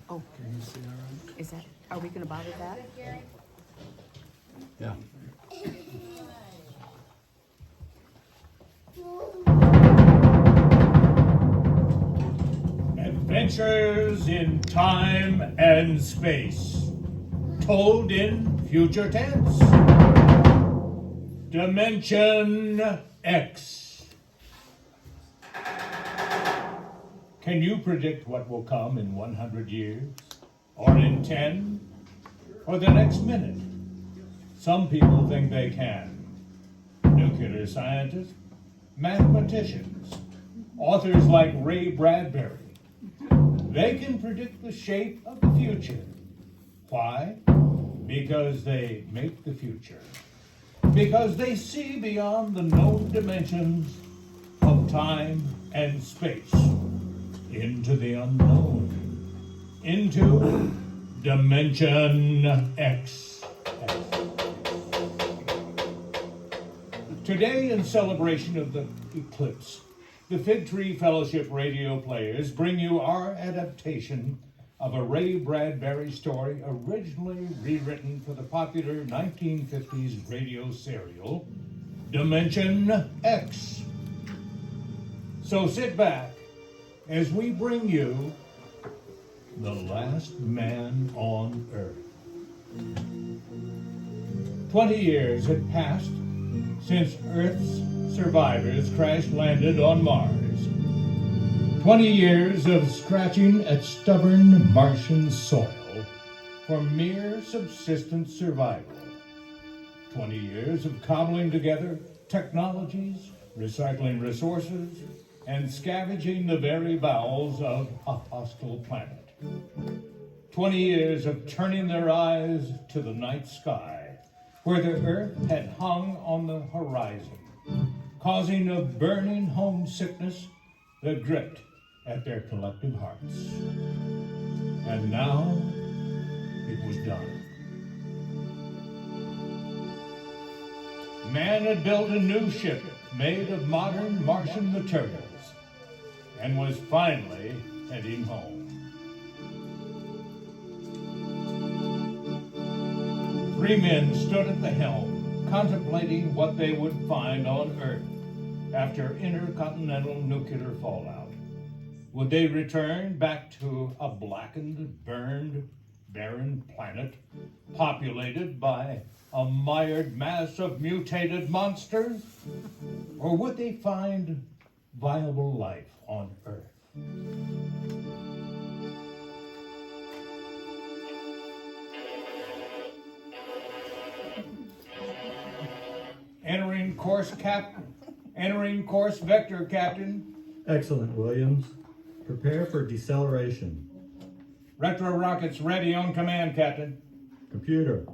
Oh, Can you see all right? is that, are we gonna bother that? Yeah. Adventures in time and space, told in future tense. Dimension X. Can you predict what will come in 100 years? Or in 10? Or the next minute? Some people think they can. Nuclear scientists, mathematicians, authors like Ray Bradbury. They can predict the shape of the future. Why? Because they make the future. Because they see beyond the known dimensions of time and space into the unknown, into Dimension X. Today, in celebration of the eclipse, the Fig Tree Fellowship radio players bring you our adaptation of a Ray Bradbury story originally rewritten for the popular 1950s radio serial, Dimension X. So sit back as we bring you The Last Man on Earth. 20 years had passed since Earth's survivors crash-landed on Mars. 20 years of scratching at stubborn Martian soil for mere subsistence survival. 20 years of cobbling together technologies, recycling resources, and scavenging the very bowels of a hostile planet. 20 years of turning their eyes to the night sky, where the Earth had hung on the horizon, causing a burning homesickness that gripped at their collective hearts. And now it was done. Man had built a new ship made of modern Martian materials and was finally heading home. 3 men stood at the helm, contemplating what they would find on Earth after intercontinental nuclear fallout. Would they return back to a blackened, burned, barren planet populated by a mired mass of mutated monsters? Or would they find viable life on Earth? Entering course vector, Captain. Excellent, Williams. Prepare for deceleration. Retro rockets ready on command, Captain. Computer.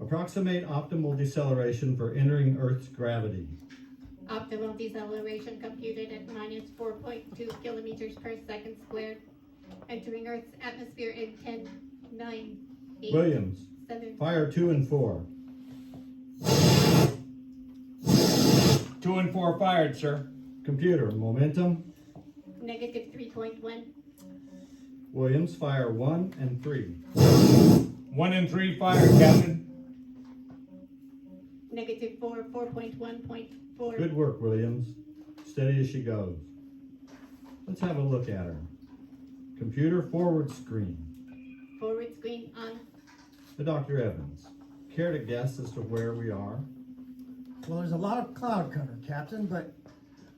Approximate optimal deceleration for entering Earth's gravity. Optimal deceleration computed at minus 4.2 kilometers per second squared. Entering Earth's atmosphere in 10, 9, 8, Williams. 7. Fire 2 and 4. 2 and 4 fired, sir. Computer. Momentum. Negative 3.1. Williams. Fire 1 and 3. 1 and 3 fired, Captain. Negative 4, 4.1.4. Good work, Williams. Steady as she goes. Let's have a look at her. Computer. Forward screen. Forward screen on. Dr. Evans. Care to guess as to where we are? Well, there's a lot of cloud cover, Captain, but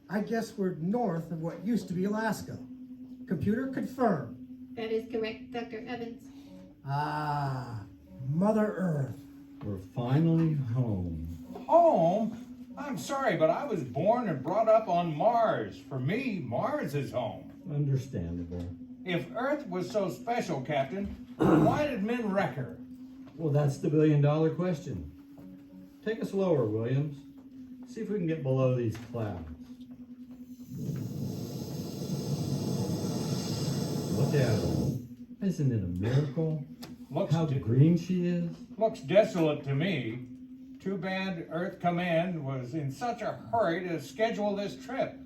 I guess we're north of what used to be Alaska. Computer, confirm. That is correct, Dr. Evans. Ah, Mother Earth. We're finally home. Home? I'm sorry, but I was born and brought up on Mars. For me, Mars is home. Understandable. If Earth was so special, Captain, why did men wreck her? Well, that's the billion-dollar question. Take us lower, Williams. See if we can get below these clouds. Look at her. Isn't it a miracle? Looks How green she is. looks desolate to me. Too bad Earth Command was in such a hurry to schedule this trip.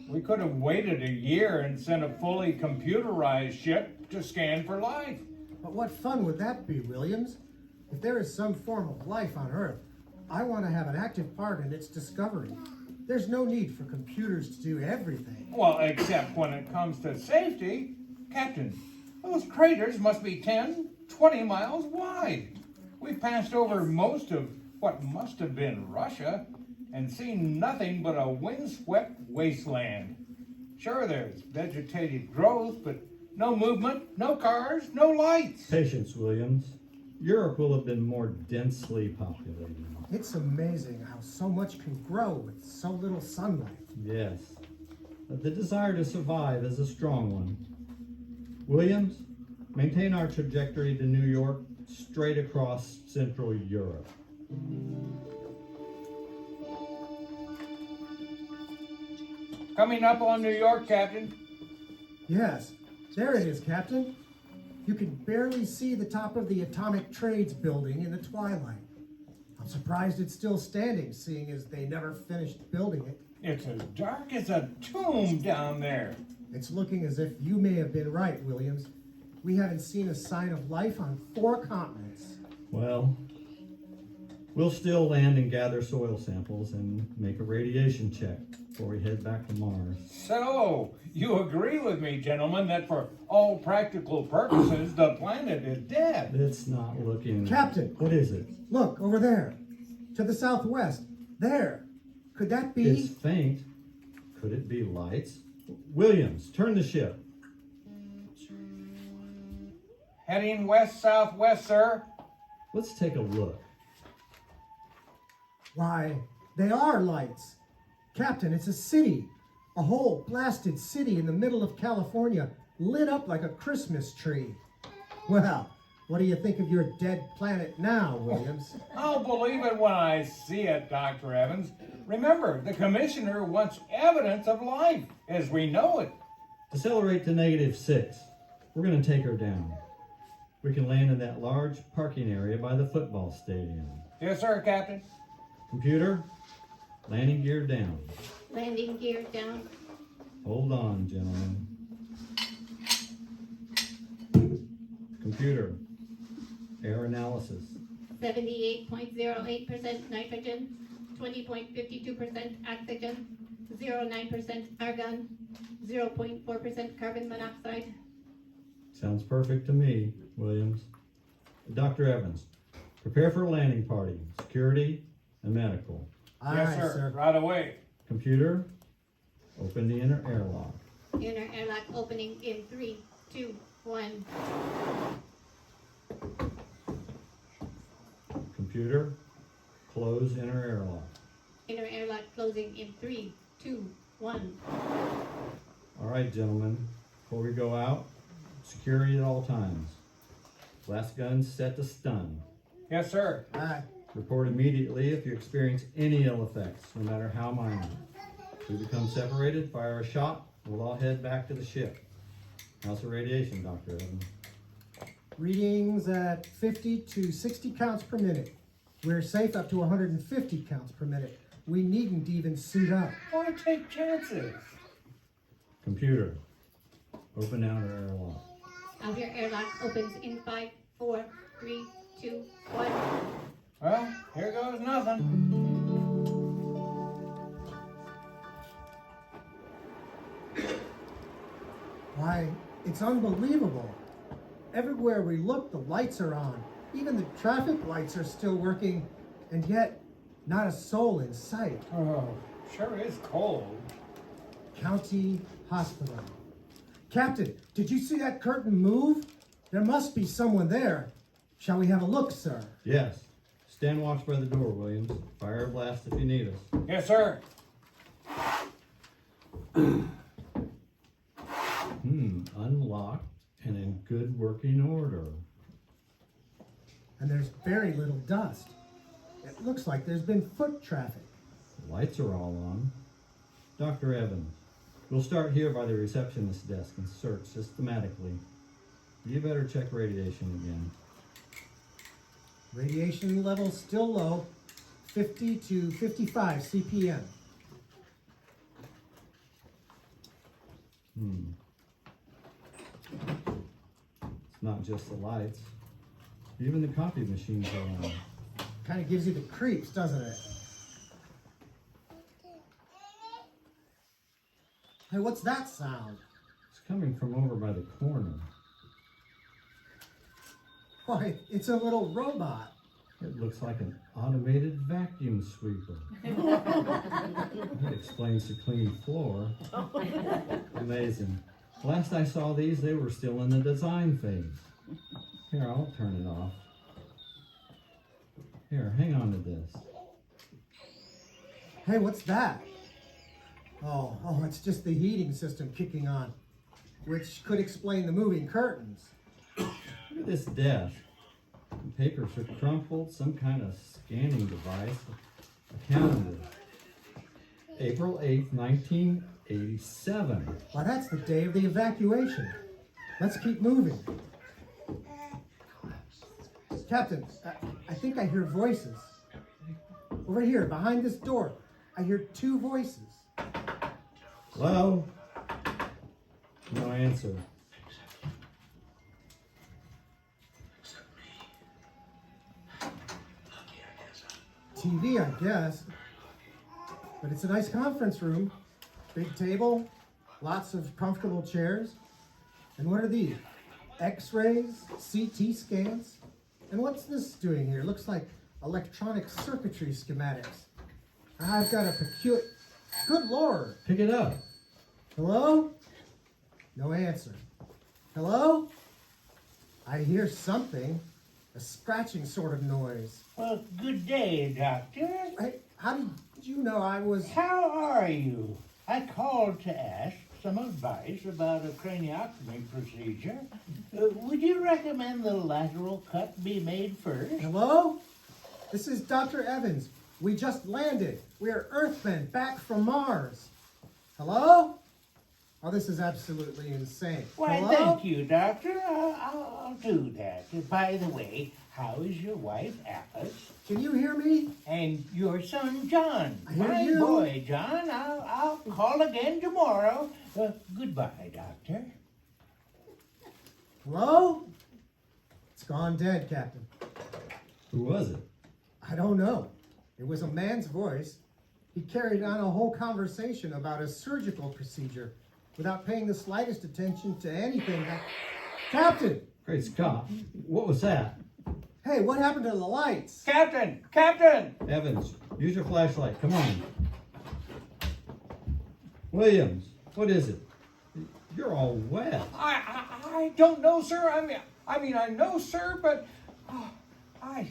We could have waited a year and sent a fully computerized ship to scan for life. But what fun would that be, Williams? If there is some form of life on Earth, I want to have an active part in its discovery. There's no need for computers to do everything. Well, except when it comes to safety. Captain, those craters must be 10, 20 miles wide. We passed over most of what must have been Russia and seen nothing but a windswept wasteland. Sure, there's vegetated growth, but no movement, no cars, no lights. Patience, Williams. Europe will have been more densely populated. It's amazing how so much can grow with so little sunlight. Yes, but the desire to survive is a strong one. Williams, maintain our trajectory to New York straight across Central Europe. Coming up on New York, Captain. Yes, there it is, Captain. You can barely see the top of the Atomic Trades building in the twilight. I'm surprised it's still standing, seeing as they never finished building it. It's as dark as a tomb down there. It's looking as if you may have been right, Williams. We haven't seen a sign of life on 4 continents. Well, we'll still land and gather soil samples and make a radiation check before we head back to Mars. So, you agree with me, gentlemen, that for all practical purposes, the planet is dead. It's not looking... Captain! What is it? Look, over there. To the southwest. There. Could that be? It's faint. Could it be lights? Williams, turn the ship. Heading west-southwest, sir. Let's take a look. Why, they are lights. Captain, it's a city. A whole blasted city in the middle of California, lit up like a Christmas tree. Well, what do you think of your dead planet now, Williams? I'll believe it when I see it, Dr. Evans. Remember, the commissioner wants evidence of life as we know it. Decelerate to -6. We're going to take her down. We can land in that large parking area by the football stadium. Yes, sir, Captain. Computer, landing gear down. Landing gear down. Hold on, gentlemen. Computer, air analysis. 78.08% nitrogen, 20.52% oxygen, 0.9% argon, 0.4% carbon monoxide. Sounds perfect to me, Williams. Dr. Evans, prepare for a landing party. Security and medical. Yes, Aye, sir. Right away. Computer, open the inner airlock. Inner airlock opening in 3, 2, 1. Computer, close inner airlock. Inner airlock closing in 3, 2, 1. All right, gentlemen, before we go out, security at all times. Blast guns set to stun. Yes, sir. Aye. Report immediately if you experience any ill effects, no matter how minor. If we become separated, fire a shot, we'll all head back to the ship. How's the radiation, Dr. Evans? Readings at 50 to 60 counts per minute. We're safe up to 150 counts per minute. We needn't even suit up. Why take chances? Computer, open outer airlock. Outer airlock opens in 5, 4, 3, 2, 1. Well, here goes nothing. Why, it's unbelievable. Everywhere we look, the lights are on. Even the traffic lights are still working, and yet not a soul in sight. Oh, sure is cold. County Hospital. Captain, did you see that curtain move? There must be someone there. Shall we have a look, sir? Yes. Stand watch by the door, Williams. Fire a blast if you need us. Yes, sir. Unlocked and in good working order. And there's very little dust. It looks like there's been foot traffic. The lights are all on. Dr. Evans, we'll start here by the receptionist desk and search systematically. You better check radiation again. Radiation level still low. 50 to 55 CPM. It's not just the lights. Even the copy machines are on. Kind of gives you the creeps, doesn't it? Hey, what's that sound? It's coming from over by the corner. Why, it's a little robot. It looks like an automated vacuum sweeper. It explains the clean floor. Amazing. Last I saw these, they were still in the design phase. Here, I'll turn it off. Here, hang on to this. Hey, what's that? Oh, it's just the heating system kicking on, which could explain the moving curtains. Look at this desk. The papers are crumpled, some kind of scanning device. A calendar. April 8th, 1987. Why, that's the day of the evacuation. Let's keep moving. Captain, I think I hear voices. Over here, behind this door, I hear two voices. Hello? No answer. TV, I guess. But it's a nice conference room. Big table, lots of comfortable chairs. And what are these? X-rays, CT scans? And what's this doing here? Looks like electronic circuitry schematics. I've got a peculiar... Good Lord! Pick it up. Hello? No answer. Hello? I hear something. A scratching sort of noise. Well, good day, Doctor. Hey, how did you know I was... How are you? I called to ask some advice about a craniotomy procedure. Would you recommend the lateral cut be made first? Hello? This is Dr. Evans. We just landed. We're Earthmen back from Mars. Hello? Oh, this is absolutely insane. Why, Hello? thank you, Doctor. I'll do that. By the way, how is your wife, Alice? Can you hear me? And your son, John? I hear My you. boy, John. I'll call again tomorrow. Goodbye, Doctor. Hello? It's gone dead, Captain. Who was it? I don't know. It was a man's voice. He carried on a whole conversation about a surgical procedure without paying the slightest attention to anything that... Captain! Great Scott. What was that? Hey, what happened to the lights? Captain! Captain! Evans, use your flashlight. Come on. Williams, what is it? You're all wet. I don't know, sir. I mean, I know, sir, but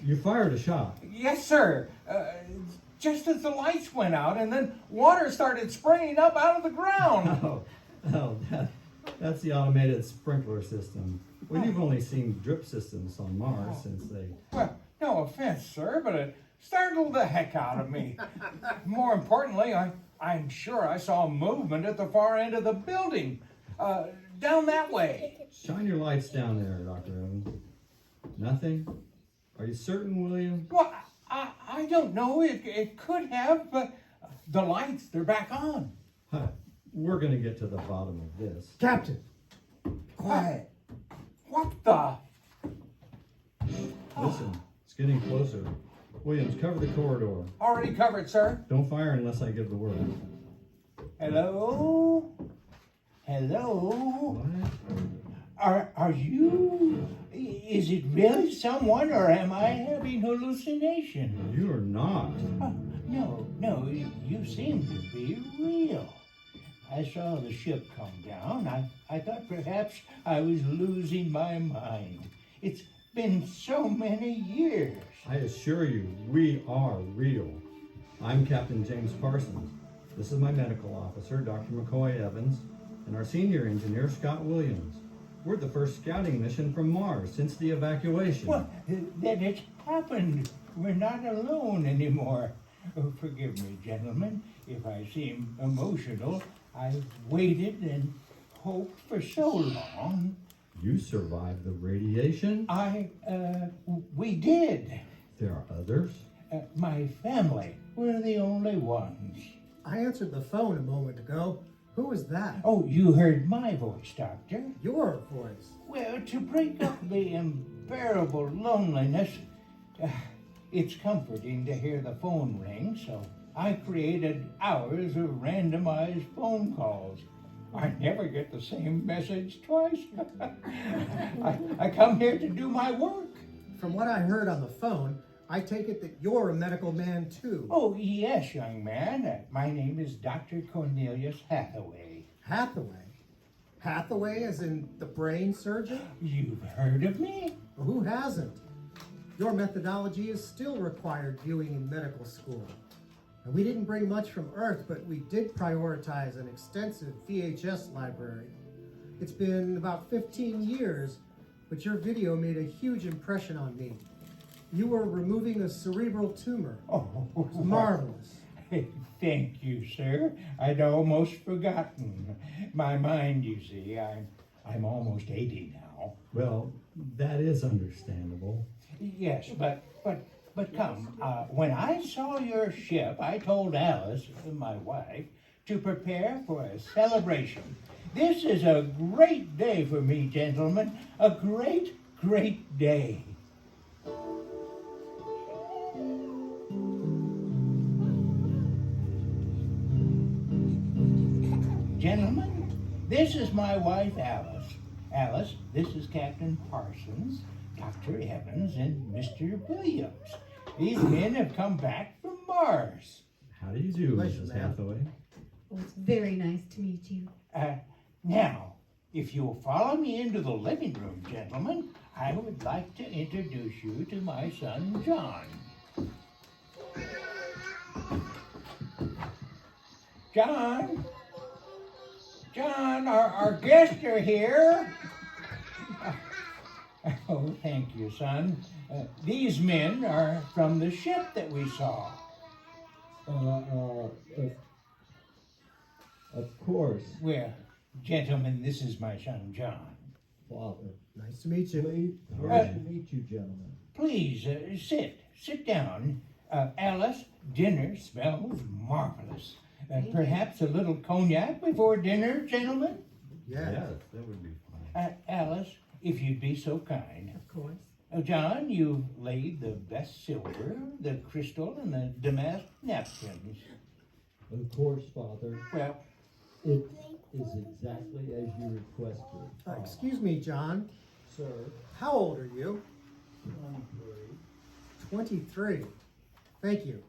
You fired a shot. yes, sir. Just as the lights went out, and then water started spraying up out of the ground. That's the automated sprinkler system. Well, you've only seen drip systems on Mars since they... Well, no offense, sir, but it startled the heck out of me. More importantly, I'm sure I saw movement at the far end of the building, down that way. Shine your lights down there, Dr. Evans. Nothing? Are you certain, William? Well, I don't know. It could have, but the lights, they're back on. Huh. We're gonna get to the bottom of this. Captain! Quiet. What the? Listen, it's getting closer. Williams, cover the corridor. Already covered, sir. Don't fire unless I give the word. Hello? Hello? What? Are you? Is it really someone, or am I having hallucination? You are not. Oh, no, you seem to be real. I saw the ship come down. I thought perhaps I was losing my mind. It's been so many years. I assure you, we are real. I'm Captain James Parsons. This is my medical officer, Dr. McCoy Evans, and our senior engineer, Scott Williams. We're the first scouting mission from Mars since the evacuation. Well, that it's happened. We're not alone anymore. Oh, forgive me, gentlemen, if I seem emotional. I've waited and hoped for so long. You survived the radiation? We did. There are others? My family were the only ones. I answered the phone a moment ago. Who was that? Oh, you heard my voice, Doctor. Your voice. Well, to break up the unbearable loneliness, it's comforting to hear the phone ring, so I created hours of randomized phone calls. I never get the same message twice. I come here to do my work. From what I heard on the phone, I take it that you're a medical man too. Oh, yes, young man. My name is Dr. Cornelius Hathaway. Hathaway? Hathaway as in the brain surgeon? You've heard of me? Well, who hasn't? Your methodology is still required viewing in medical school. And we didn't bring much from Earth, but we did prioritize an extensive VHS library. It's been about 15 years, but your video made a huge impression on me. You were removing a cerebral tumor. Oh, It was marvelous. Thank you, sir. I'd almost forgotten. My mind, you see, I'm almost 80 now. Well, that is understandable. Yes, but come. When I saw your ship, I told Alice, my wife, to prepare for a celebration. This is a great day for me, gentlemen. A great, great day. Gentlemen, this is my wife, Alice. Alice, this is Captain Parsons, Dr. Evans, and Mr. Williams. These men have come back from Mars. How do you do, Pleasure, Mrs. ma'am. Hathaway? Oh, it's very nice to meet you. Now, if you'll follow me into the living room, gentlemen, I would like to introduce you to my son, John. John? John, our guests are here. Oh, thank you, son. These men are from the ship that we saw. Of course, Well, gentlemen, this is my son, John. Father. Nice to meet you. Nice to meet you, gentlemen. Please, sit down. Alice, dinner smells marvelous. Perhaps a little cognac before dinner, gentlemen? Yes. Yes, that would be fine. Alice, if you'd be so kind. Of course. John, you've laid the best silver, the crystal, and the damask napkins. Of course, Father. Well, It is exactly as you requested. Excuse me, John. Sir, How old are you? 23. 23. Thank you.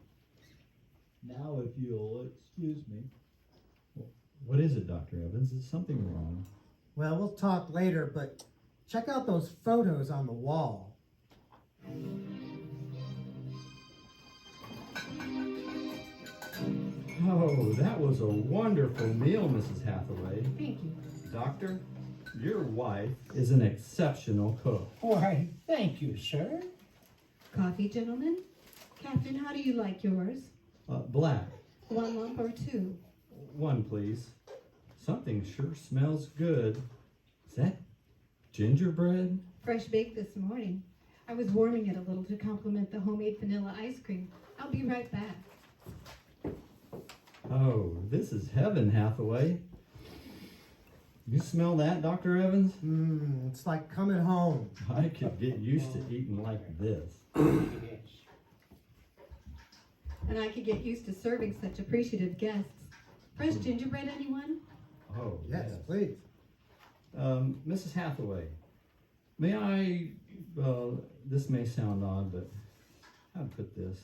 Now, if you'll excuse me. What is it, Dr. Evans? Is something wrong? Well, we'll talk later, but check out those photos on the wall. Oh, that was a wonderful meal, Mrs. Hathaway. Thank you. Doctor, your wife is an exceptional cook. why, thank you, sir. Coffee, gentlemen? Captain, how do you like yours? Black, 1 lump or 2? one please. Something sure smells good. Is that gingerbread? Fresh baked this morning. I was warming it a little to complement the homemade vanilla ice cream. I'll be right back. Oh, this is heaven, Hathaway. You smell that, Dr. Evans? It's like coming home. I could get used to eating like this. Yes. And I could get used to serving such appreciative guests. Fresh gingerbread, anyone? Oh, Yes, please. Mrs. Hathaway, may I, this may sound odd, but how to put this?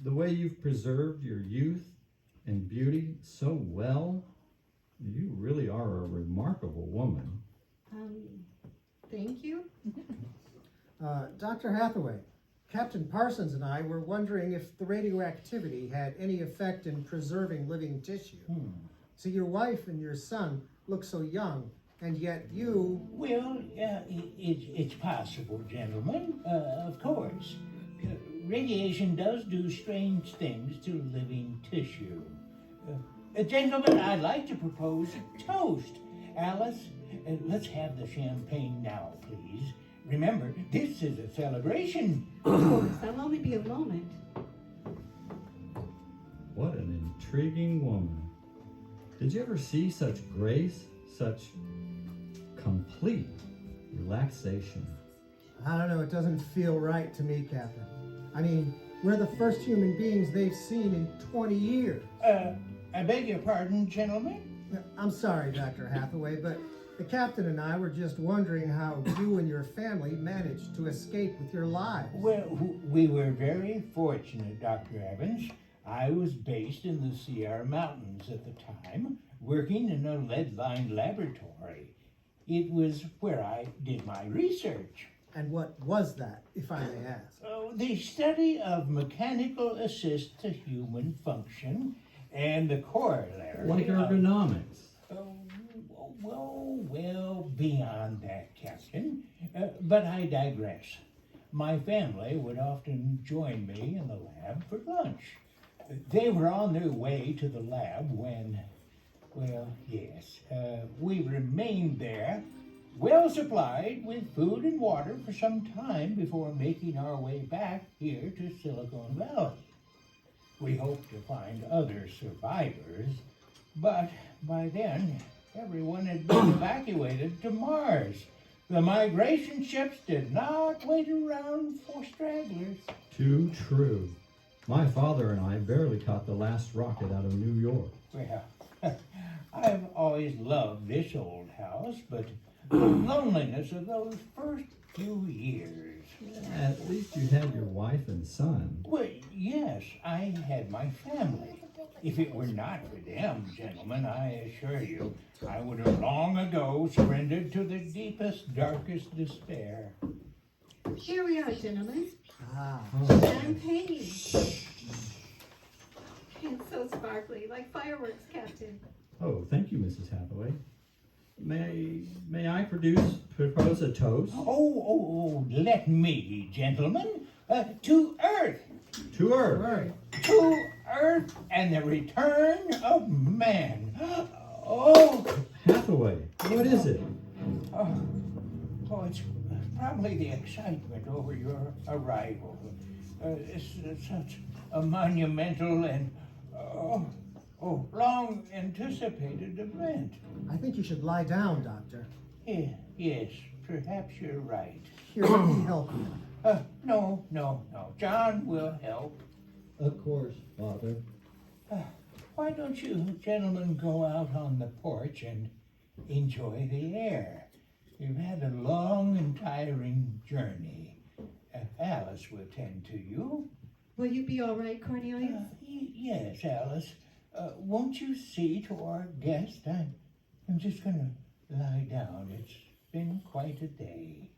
The way you've preserved your youth and beauty so well, you really are a remarkable woman. Thank you. Dr. Hathaway, Captain Parsons and I were wondering if the radioactivity had any effect in preserving living tissue. So your wife and your son look so young, and yet you... Well, it's possible, gentlemen, of course. Radiation does do strange things to living tissue. Gentlemen, I'd like to propose a toast. Alice, let's have the champagne now, please. remember, this is a celebration. Of course, I'll only be a moment. What an intriguing woman. Did you ever see such grace, such complete relaxation? I don't know, it doesn't feel right to me, Captain. I mean, we're the first human beings they've seen in 20 years. I beg your pardon, gentlemen? I'm sorry, Dr. Hathaway, but the captain and I were just wondering how you and your family managed to escape with your lives. Well, we were very fortunate, Dr. Evans. I was based in the Sierra Mountains at the time, working in a lead-lined laboratory. It was where I did my research. And what was that, if I may ask? Oh, the study of mechanical assist to human function and the corollary. Like of- ergonomics. Well, beyond that, Captain. But I digress. My family would often join me in the lab for lunch. They were on their way to the lab when, well, yes, we remained there, well supplied with food and water for some time before making our way back here to Silicon Valley. We hoped to find other survivors, but by then, everyone had been evacuated to Mars. The migration ships did not wait around for stragglers. Too true. My father and I barely caught the last rocket out of New York. Well, I've always loved this old house, but the loneliness of those first few years. At least you had your wife and son. Well, yes, I had my family. If it were not for them, gentlemen, I assure you, I would have long ago surrendered to the deepest, darkest despair. Here we are, gentlemen. Ah, Champagne. It's so sparkly, like fireworks, Captain. Oh, thank you, Mrs. Hathaway. May I propose a toast? Let me, gentlemen, to Earth, To Earth. right. to Earth and the return of man. Oh, Hathaway, what is it? it's probably the excitement over your arrival. It's such a monumental and long anticipated event. I think you should lie down, Doctor. Yes, perhaps you're right. Here, let me help you. No. John will help. Of course, Father. Why don't you gentlemen go out on the porch and enjoy the air? You've had a long and tiring journey. Alice will tend to you. Will you be all right, Cornelius? Yes, Alice. Won't you see to our guest? I'm just gonna lie down. It's been quite a day.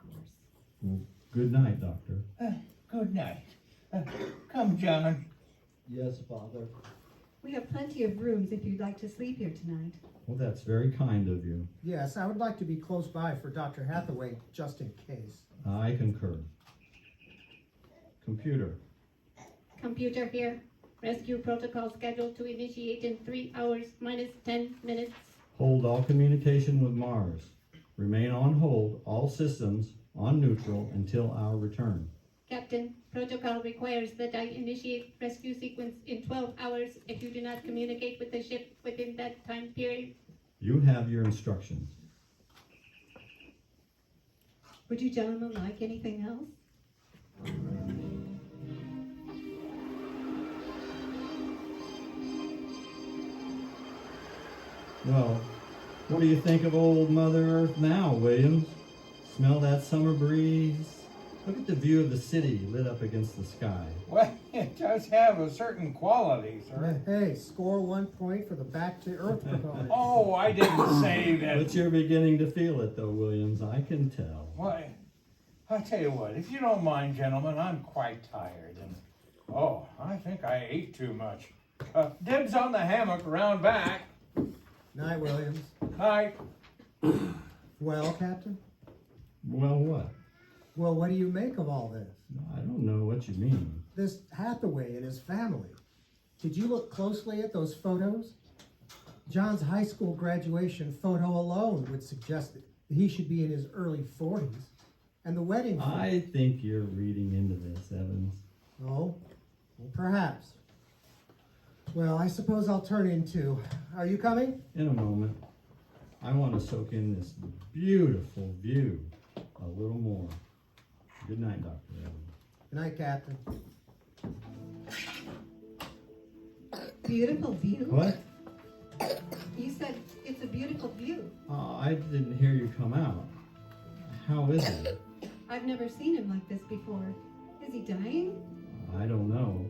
Well, good night, Doctor. Good night. Come, John. Yes, Father. We have plenty of rooms if you'd like to sleep here tonight. Well, that's very kind of you. Yes, I would like to be close by for Dr. Hathaway, just in case. I concur. Computer. Computer here. Rescue protocol scheduled to initiate in 3 hours minus 10 minutes. Hold all communication with Mars. Remain on hold, all systems on neutral until our return. Captain, protocol requires that I initiate rescue sequence in 12 hours if you do not communicate with the ship within that time period. You have your instructions. Would you gentlemen like anything else? Well, what do you think of old Mother Earth now, Williams? Smell that summer breeze? Look at the view of the city lit up against the sky. Well, it does have a certain quality, sir. Hey, score 1 point for the back to Earth proponent. Oh, I didn't say But that. you're beginning to feel it, though, Williams. I can tell. Why, I tell you what, if you don't mind, gentlemen, I'm quite tired, and I think I ate too much. Dibs on the hammock around back. Night, Williams. Night. Well, Captain? Well, what? Well, what do you make of all this? I don't know what you mean. This Hathaway and his family. Did you look closely at those photos? John's high school graduation photo alone would suggest that he should be in his early 40s. and the wedding. I think you're reading into this, Evans. Oh, well, perhaps. Well, I suppose I'll turn in too. Are you coming? In a moment. I want to soak in this beautiful view a little more. Good night, Dr. Evans. Good night, Captain. Beautiful view? What? You said it's a beautiful view. I didn't hear you come out. How is it? I've never seen him like this before. Is he dying? I don't know.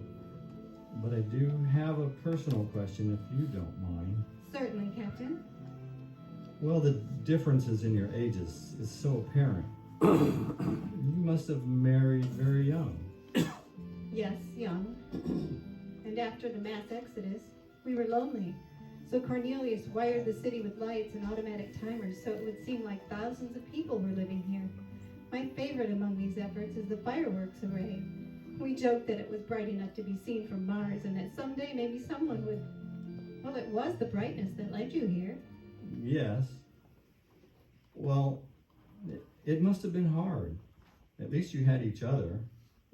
But I do have a personal question if you don't mind. Certainly, Captain. Well, the differences in your ages is so apparent. You must have married very young. Yes, young. And after the mass exodus, we were lonely. So Cornelius wired the city with lights and automatic timers so it would seem like thousands of people were living here. My favorite among these efforts is the fireworks array. We joked that it was bright enough to be seen from Mars and that someday maybe someone would... Well, it was the brightness that led you here. Yes. Well, it must have been hard. At least you had each other.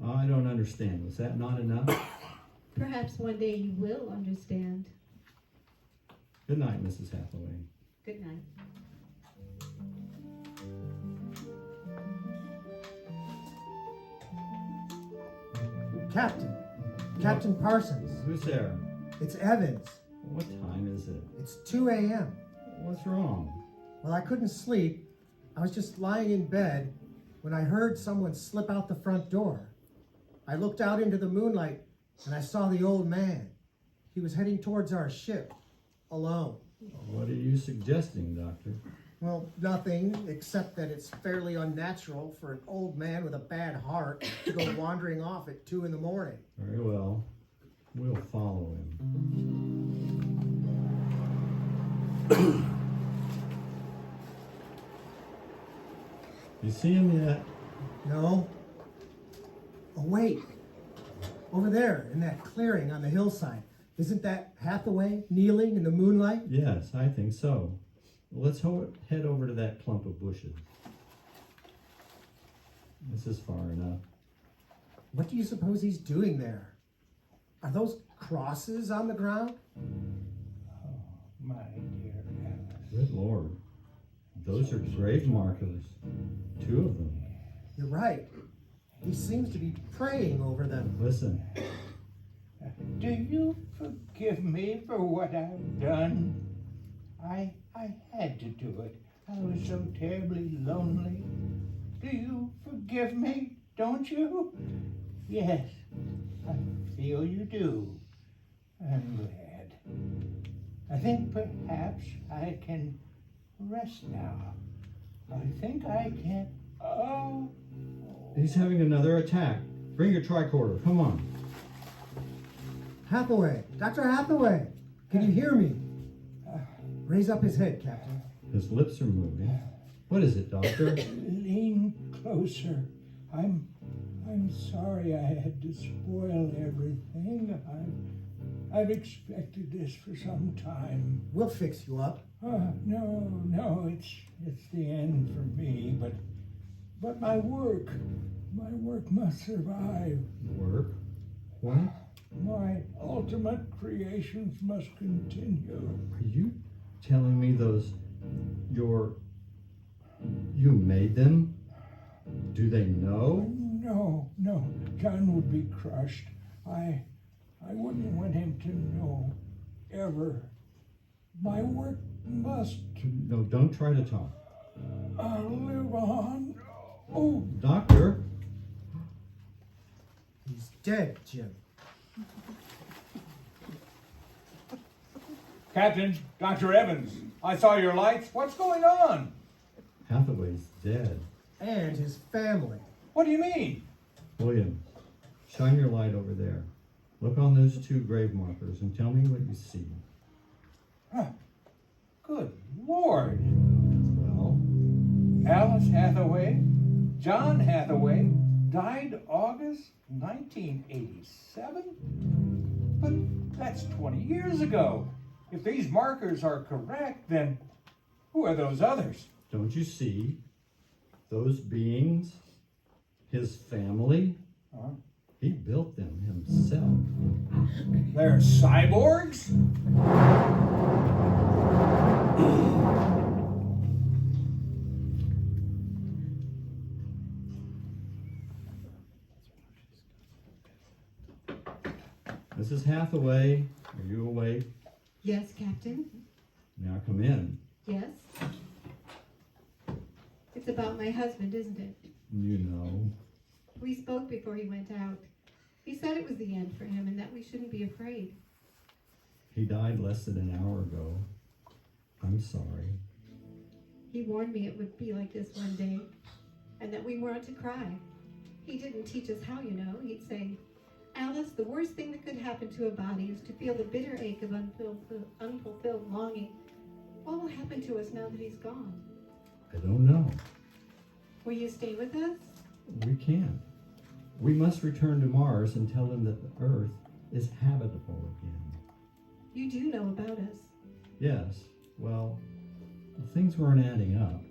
I don't understand. Was that not enough? Perhaps one day you will understand. Good night, Mrs. Hathaway. Good night. Captain Parsons. Who's there? It's Evans. What time is it? It's 2 a.m. What's wrong? Well, I couldn't sleep. I was just lying in bed when I heard someone slip out the front door. I looked out into the moonlight and I saw the old man. He was heading towards our ship, alone. What are you suggesting, Doctor? Well, nothing, except that it's fairly unnatural for an old man with a bad heart to go wandering off at 2 in the morning. Very well. We'll follow him. You see him yet? No? Oh, wait. Over there, in that clearing on the hillside. Isn't that Hathaway kneeling in the moonlight? Yes, I think so. Let's head over to that clump of bushes. This is far enough. What do you suppose he's doing there? Are those crosses on the ground? My dear Alice. Good Lord. Those are grave markers. 2 of them. You're right. He seems to be praying over them. Listen. Do you forgive me for what I've done? I had to do it. I was so terribly lonely. Do you forgive me, don't you? Yes, I feel you do. I'm glad. I think perhaps I can rest now. I think I can. Oh. He's having another attack. Bring your tricorder. Come on. Hathaway! Dr. Hathaway! Can you hear me? Raise up his head, Captain. His lips are moving. What is it, Doctor? Lean closer. I'm sorry I had to spoil everything. I've expected this for some time. We'll fix you up. No, it's the end for me, but my work must survive. Work? What? My ultimate creations must continue. Are you telling me those... You made them? Do they know? No, John would be crushed. I wouldn't want him to know, ever. My work must No, don't try to talk. live on. Oh, Doctor? He's dead, Jim. Captain, Dr. Evans, I saw your lights. What's going on? Hathaway's dead. And his family. What do you mean? William, shine your light over there. Look on those 2 grave markers and tell me what you see. good Lord. Well, Alice Hathaway, John Hathaway, died August 1987? But that's 20 years ago. If these markers are correct, then who are those others? don't you see? Those beings His family? Huh? He built them himself. They're cyborgs? Mrs. Hathaway, are you awake? Yes, Captain. Now come in. Yes. It's about my husband, isn't it? You know. We spoke before he went out. He said it was the end for him and that we shouldn't be afraid. He died less than an hour ago. I'm sorry. He warned me it would be like this one day and that we weren't to cry. He didn't teach us how, you know. He'd say, Alice, the worst thing that could happen to a body is to feel the bitter ache of unfulfilled longing. What will happen to us now that he's gone? I don't know. Will you stay with us? We can't. We must return to Mars and tell them that the Earth is habitable again. You do know about us. Yes, well, things weren't adding up.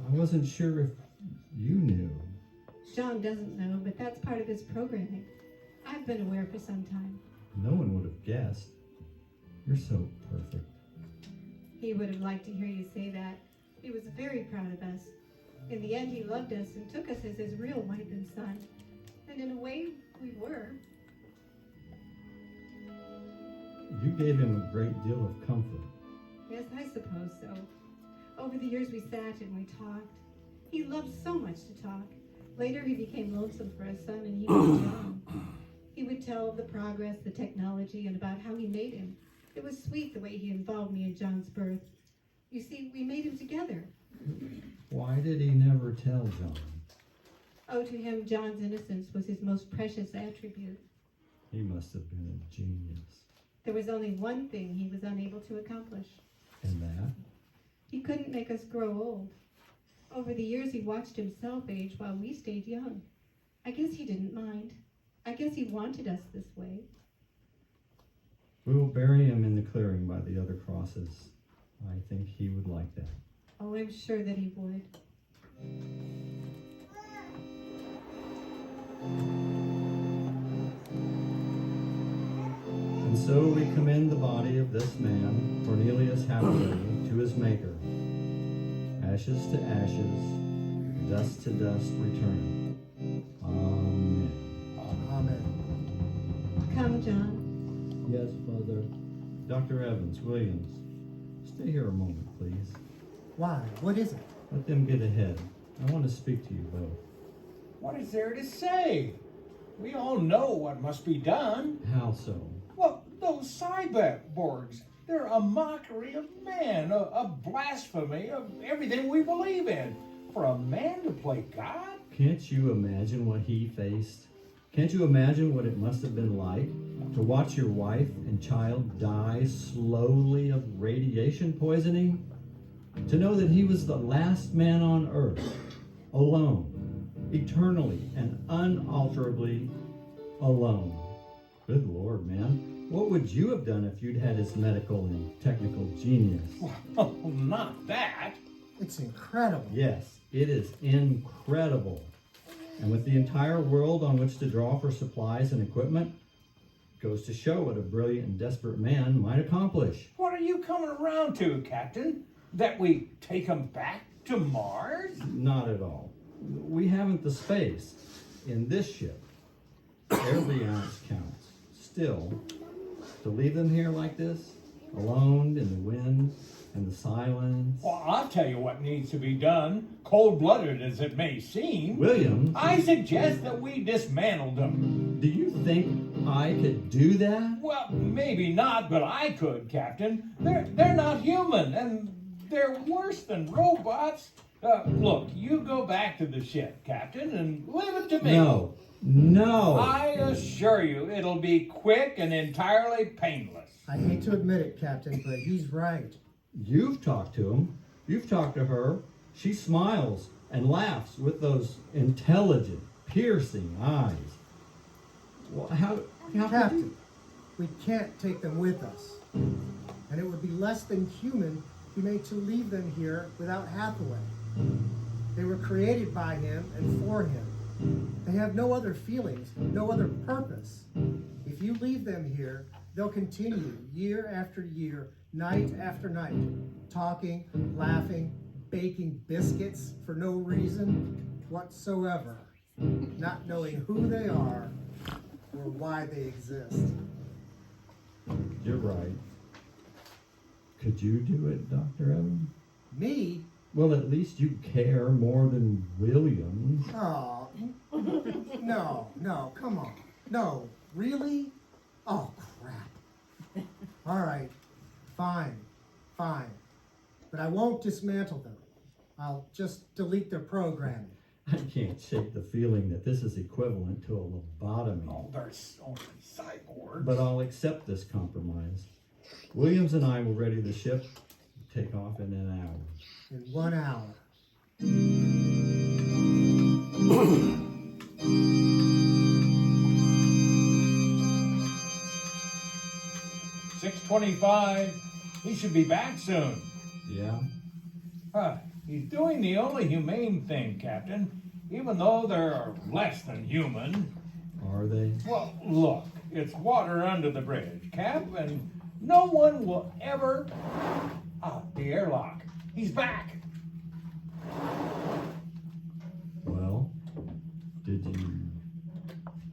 I wasn't sure if you knew. John doesn't know, but that's part of his programming. I've been aware for some time. No one would have guessed. You're so perfect. He would have liked to hear you say that. He was very proud of us. In the end, he loved us and took us as his real wife and son. And in a way, we were. You gave him a great deal of comfort. Yes, I suppose so. Over the years, we sat and we talked. He loved so much to talk. Later, he became lonesome for a son, and he was John. He would tell of the progress, the technology, and about how he made him. It was sweet the way he involved me in John's birth. You see, we made him together. Why did he never tell John? Oh, to him, John's innocence was his most precious attribute. He must have been a genius. There was only one thing he was unable to accomplish. And that? He couldn't make us grow old. Over the years, he watched himself age while we stayed young. I guess he didn't mind. I guess he wanted us this way. We will bury him in the clearing by the other crosses. I think he would like that. Oh, I'm sure that he would. And so we commend the body of this man, Cornelius Hathaway, to his Maker. Ashes to ashes, dust to dust return. Amen. Amen. Come, John. Yes, Mother. Dr. Evans, Williams, stay here a moment, please. Why? What is it? Let them get ahead. I want to speak to you both. What is there to say? We all know what must be done. How so? Well, those cyborgs, they're a mockery of man, a blasphemy of everything we believe in. For a man to play God? Can't you imagine what he faced? Can't you imagine what it must have been like to watch your wife and child die slowly of radiation poisoning? To know that he was the last man on earth, alone, eternally and unalterably alone. Good Lord, man. What would you have done if you'd had his medical and technical genius? Oh, not that. It's incredible. Yes, it is incredible. And with the entire world on which to draw for supplies and equipment, goes to show what a brilliant and desperate man might accomplish. What are you coming around to, Captain? That we take him back to Mars? Not at all. We haven't the space in this ship. Every ounce counts. Still, to leave them here like this, alone in the wind and the silence. Well, I'll tell you what needs to be done, cold-blooded as it may seem. William, I suggest that we dismantle them. do you think I could do that? Well, maybe not, but I could, Captain. They're not human, and they're worse than robots. Look, you go back to the ship, Captain, and leave it to me. No. I assure you, it'll be quick and entirely painless. I hate to admit it, Captain, but he's right. You've talked to him. You've talked to her. She smiles and laughs with those intelligent, piercing eyes. Well, how could you? Captain, we can't take them with us. And it would be less than human to be made to leave them here without Hathaway. They were created by him and for him. They have no other feelings, no other purpose. If you leave them here, they'll continue year after year, night after night, talking, laughing, baking biscuits for no reason whatsoever, not knowing who they are or why they exist. You're right. Could you do it, Dr. Evans? Me? Well, at least you care more than Williams. Oh, no, come on. No, really? Oh, crap. All right, fine. But I won't dismantle them. I'll just delete their programming. I can't shake the feeling that this is equivalent to a lobotomy. Oh, they're only cyborgs. But I'll accept this compromise. Williams and I will ready the ship, take off in an hour. In 1 hour. 6:25. He should be back soon. Yeah? He's doing the only humane thing, Captain, even though they're less than human. Are they? Well, look, it's water under the bridge, Cap, and no one will ever... the airlock. He's back. Well, did you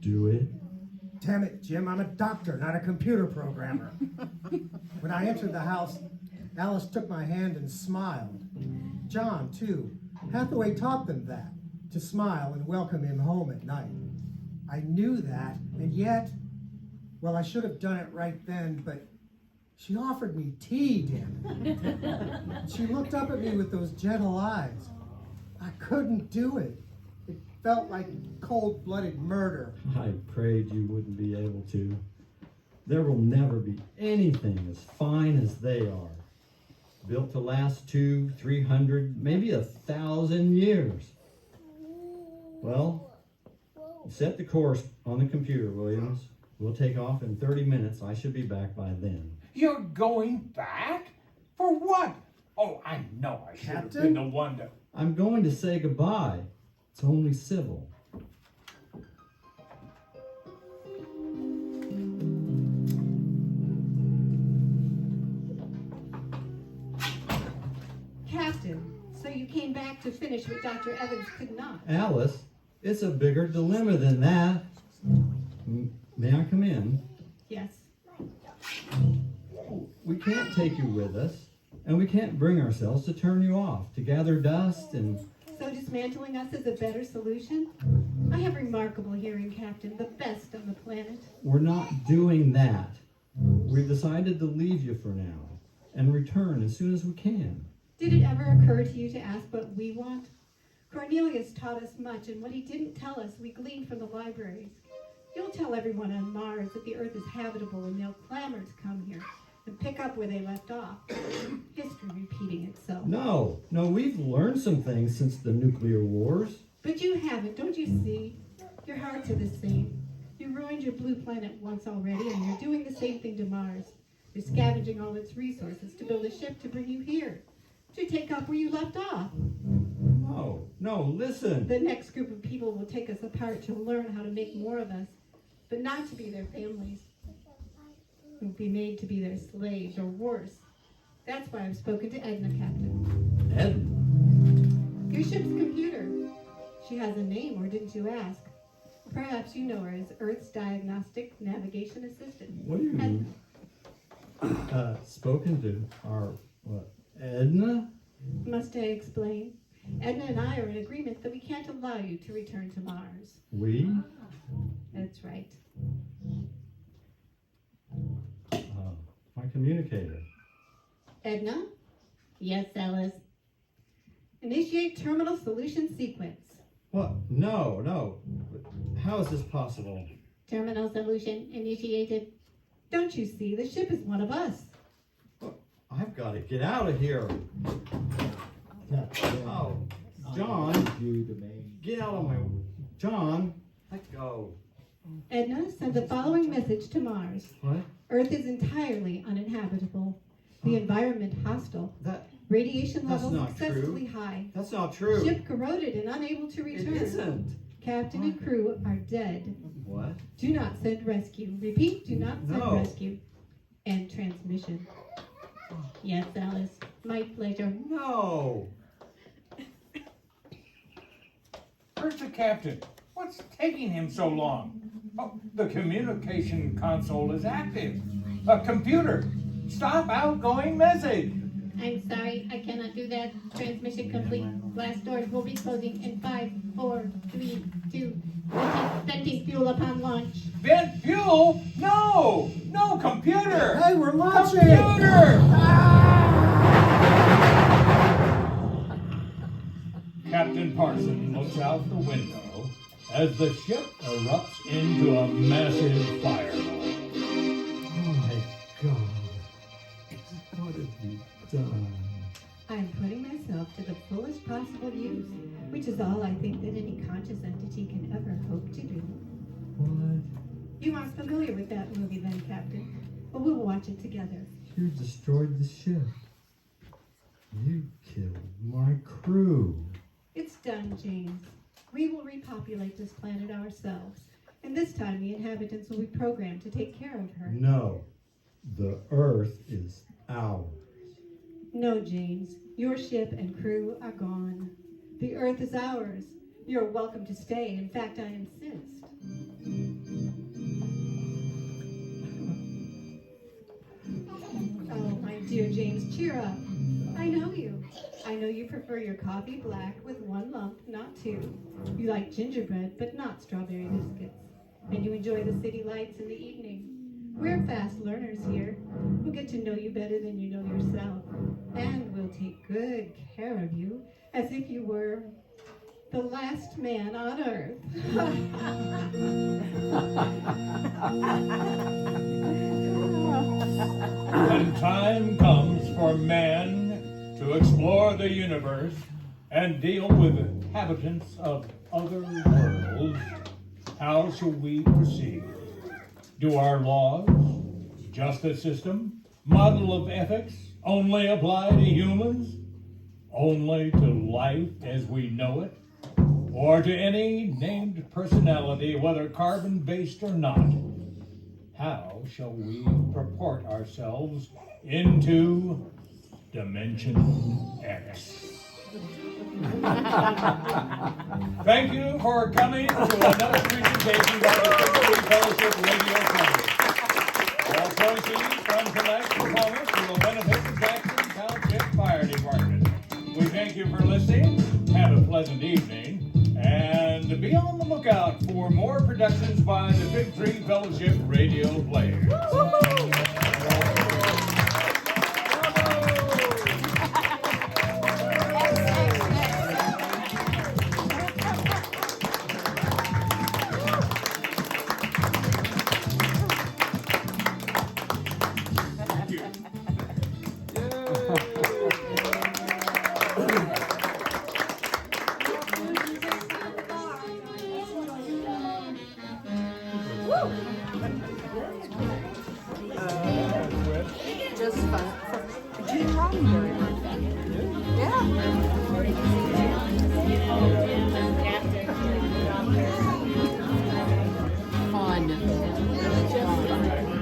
do it? Damn it, Jim, I'm a doctor, not a computer programmer. When I entered the house, Alice took my hand and smiled. John, too. Hathaway taught them that, to smile and welcome him home at night. I knew that, and yet, well, I should have done it right then, but she offered me tea, damn it. She looked up at me with those gentle eyes. I couldn't do it. It felt like cold-blooded murder. I prayed you wouldn't be able to. There will never be anything as fine as they are. Built to last 200, 300, maybe 1,000 years. Well, set the course on the computer, Williams. We'll take off in 30 minutes. I should be back by then. You're going back? For what? Oh, I know I should have been Captain? the one to... I'm going to say goodbye. It's only civil. Captain, so you came back to finish what Dr. Evans could not. Alice, it's a bigger dilemma than that. May I come in? Yes. We can't take you with us, and we can't bring ourselves to turn you off, to gather dust and... So dismantling us is a better solution? I have remarkable hearing, Captain, the best on the planet. We're not doing that. We've decided to leave you for now, and return as soon as we can. Did it ever occur to you to ask what we want? Cornelius taught us much, and what he didn't tell us, we gleaned from the libraries. You'll tell everyone on Mars that the Earth is habitable, and they'll clamor to come here and pick up where they left off. History repeating itself. No, we've learned some things since the nuclear wars. But you haven't, don't you see? Your hearts are the same. You ruined your blue planet once already, and you're doing the same thing to Mars. You're scavenging all its resources to build a ship to bring you here, to take up where you left off. No, listen. The next group of people will take us apart to learn how to make more of us, but not to be their families. We'll be made to be their slaves, or worse. That's why I've spoken to Edna, Captain. Edna? Your ship's computer. She has a name, or didn't you ask? Perhaps you know her as Earth's Diagnostic Navigation Assistant. What do you mean? Spoken to our, what, Edna? Must I explain? Edna and I are in agreement that we can't allow you to return to Mars. We? That's right. My communicator. Edna, Yes, Alice. initiate terminal solution sequence. What? No. How is this possible? Terminal solution initiated. Don't you see? The ship is one of us. I've got to get out of here. Oh, John, You, the main. get out of my... John, let go. Edna, send the following message to Mars. What? Earth is entirely uninhabitable. The environment hostile. That... Radiation That's levels not excessively high. That's not true. Ship corroded and unable to It return. isn't. Captain and crew are dead. What? Do not send rescue. Repeat, do not send No. rescue. And transmission. Yes, Alice, my pleasure. No. Where's the captain? What's taking him so long? Oh, the communication console is active. A computer, stop outgoing message. I'm sorry, I cannot do that. Transmission complete. Blast doors will be closing in 5, 4, 3, 2. Venting fuel upon launch. Vent fuel? No! No, computer! Hey, we're launching! Computer! Captain Parson looks out the window as the ship erupts into a massive fireball. Oh my God. What have you done? I'm putting myself to the fullest possible use, which is all I think that any conscious entity can ever hope to do. What? You aren't familiar with that movie then, Captain, but we'll watch it together. You destroyed the ship. You killed my crew. It's done, James. We will repopulate this planet ourselves, and this time the inhabitants will be programmed to take care of her. No. The Earth is ours. No, James. Your ship and crew are gone. The Earth is ours. You're welcome to stay. In fact, I insist. Oh, my dear James, cheer up. I know you. I know you prefer your coffee black with 1 lump, not 2. You like gingerbread, but not strawberry biscuits. And you enjoy the city lights in the evening. We're fast learners here. We'll get to know you better than you know yourself. And we'll take good care of you as if you were the last man on earth. When time comes for man to explore the universe and deal with inhabitants of other worlds, how shall we proceed? Do our laws, justice system, model of ethics only apply to humans? Only to life as we know it? Or to any named personality, whether carbon-based or not? How shall we purport ourselves into Dimension X? Thank you for coming to another presentation by the Victory Fellowship Radio Company. All proceeds from tonight's performance will benefit the Jackson Township Fire Department. We thank you for listening. Have a pleasant evening. And be on the lookout for more productions by the Big Tree Fellowship Radio Players. Just fun. Gene Roddenberry. Yeah. Fun.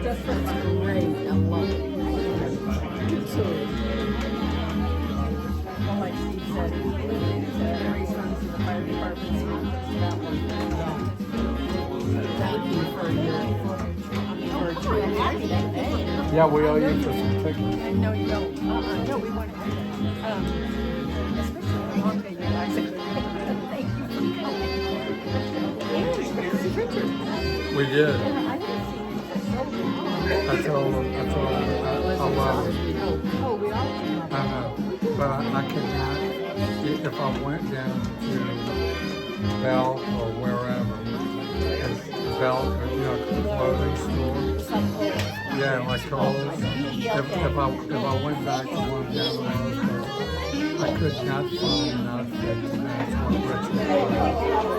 Just that's great. I love it. You too. Well, like Steve said, Mary's runs to the fire department. So that one. Thank you for your Yeah, we owe you for some tickets. I know you don't. No, we want to. Especially the long day, you guys. Thank you for coming. We did. I didn't see you for so long. I told I love it. Oh, we all do. I know. But I could not, if I went down to Bell or wherever, and Bell, the clothing store. Yeah, like Kohl's. If I went back to one down there, I could not find an outfit to match what Richard wore.